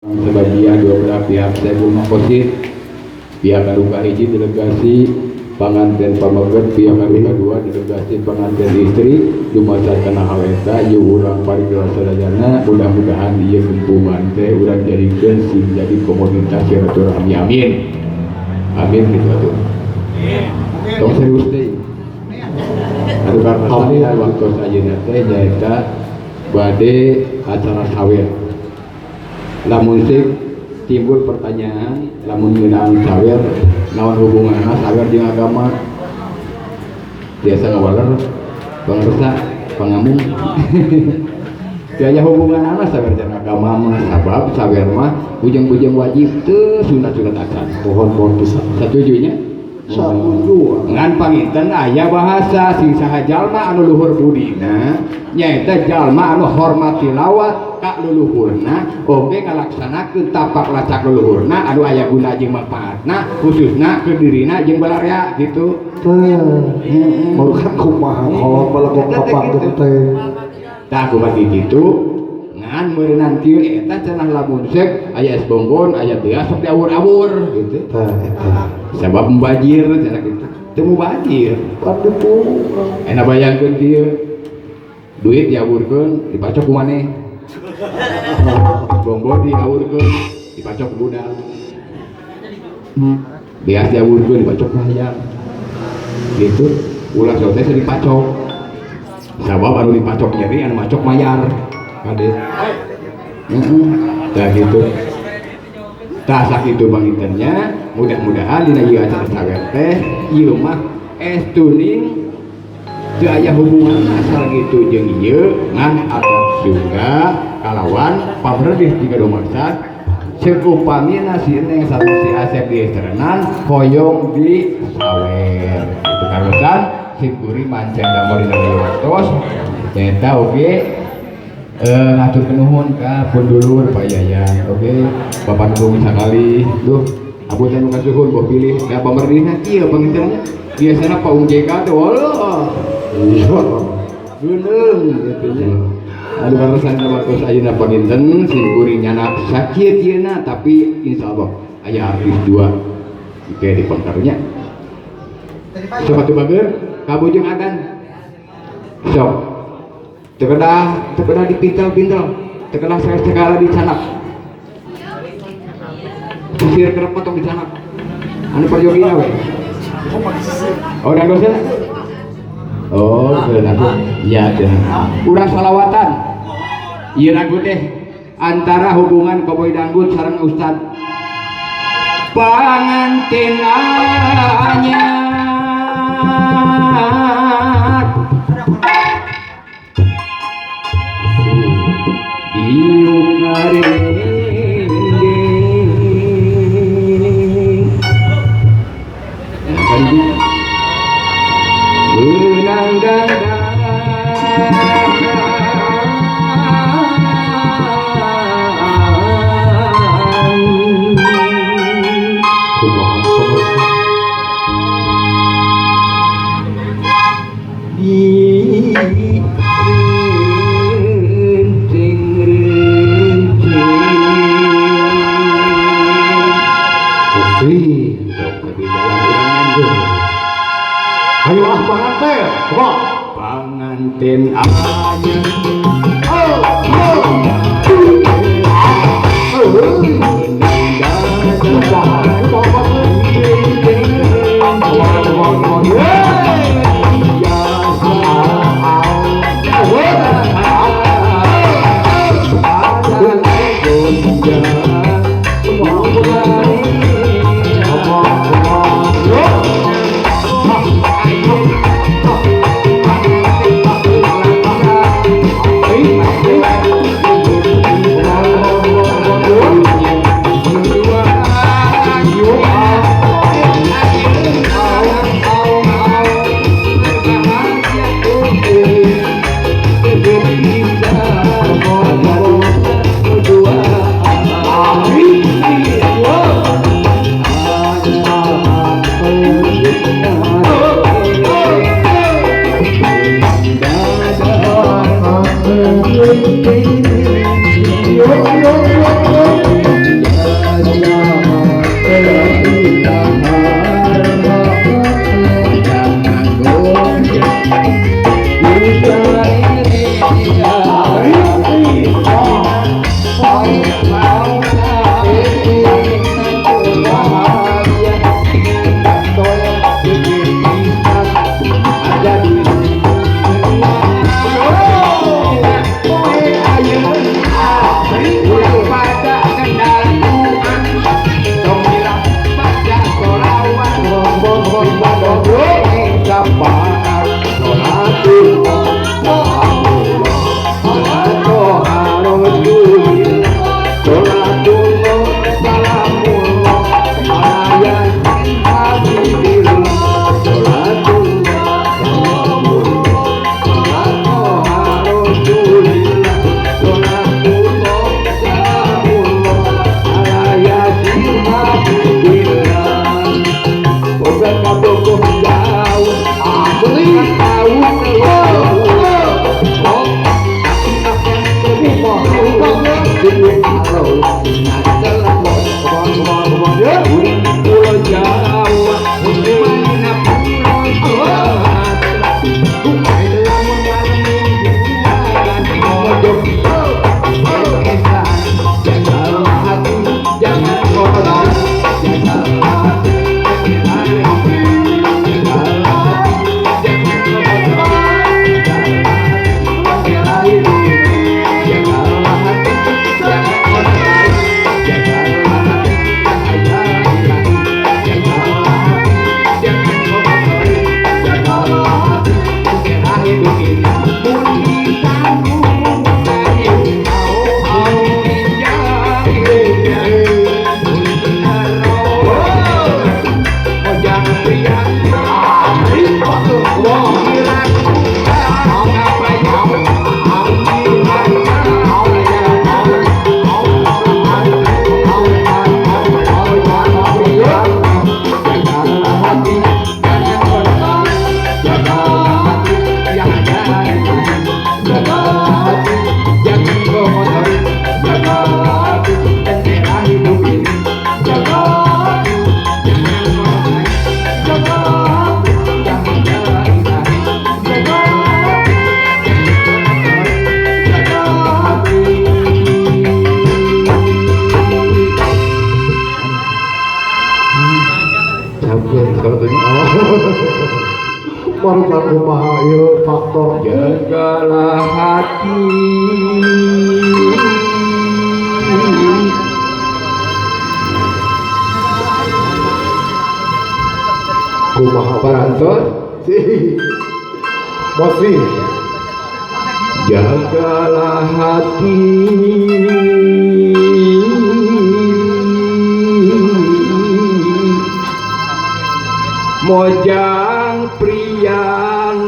Sebagian dua belah pihak Saiful Makosid, pihak Aruka hiji delegasi panganten pameget, pihak Aruka dua delegasi panganten istri dumasak kana hal eta ieu urang parigala sadayana mudah-mudahan ieu gempungan teh urang jadikeun sing jadi komoditas silaturahmi amin. Amin gitu atuh. Tong serius deui. Anu karna waktu ayeuna teh nyaeta bade acara sawer. Lamun timbul pertanyaan, lamun ngeunaan sawer naon hubunganna sawer jeung agama? Biasa ngawaler pangersa pangamung. Tiaya hubunganna sawer jeung agama mah sabab sawer mah bujang-bujang wajib teu sunat-sunat acan. Pohon-pohon pisan. Satujunya? Satu ngan panginten aya bahasa sing saha jalma anu luhur budina nyaeta jalma anu hormat tilawat ka luluhurna oge ngalaksanakeun tapak lacak luluhurna anu aya guna jeung manfaatna khususna ke dirina jeung balarea gitu. Marukan kumaha kalau balagong kapang teh. Tah kumaha kitu ngan meureunnan kieu eta cenah lamun sek aya es bonbon aya beas sok diawur-awur gitu. Sabab mubajir cenah kitu. Teu mubajir. Padu pung. Enak bayangkeun kieu. Duit diawurkeun dipacok ku maneh. Bonbon diawurkeun dipacok ku budak. Beas diawurkeun dipacok ku hayam. Gitu. Ulah sote dipacok. Sabab anu dipacok nyeri anu macok mayar. Kade. Tah gitu. Tah sakitu pangintennya mudah-mudahan dina ieu acara sawer teh ieu mah estuning teu aya hubungan asal gitu jeung ieu ngan adab juga kalawan pamreudih jiga domaksad sekupamina si Neng sareng si Asep di estrenan hoyong di sawer itu karusan sikuri mancang damel dina leuwatos nyaeta oge ngatur nuhun ka pundulur Pak Yayan oge Bapak Nung sakali duh apunten nu kasuhun boh pilih da pamerdihna kieu pangintennya biasana Pak JK teh walah geundeung gitu nya anu karosan kabartos ayeuna panginten sing kuring nyanak sakit ieuna tapi insyaallah aya artis dua ge di pangkarnya sok atuh bageur kabujeng adan sok tekedah dipintal-pintal tekedah saya segala dicanak sisir kerep potong dicanak anu perjogina we oh dan dosen oh benar iya deh udah salawatan iya lagu deh antara hubungan Koboy Dangdut sareng Ustad panganten anyar iuk ngarendeng benang dadang panganten anyar rupa kumaha ieu faktor jagalah hati kumaha parantos masih jagalah hati mojang priang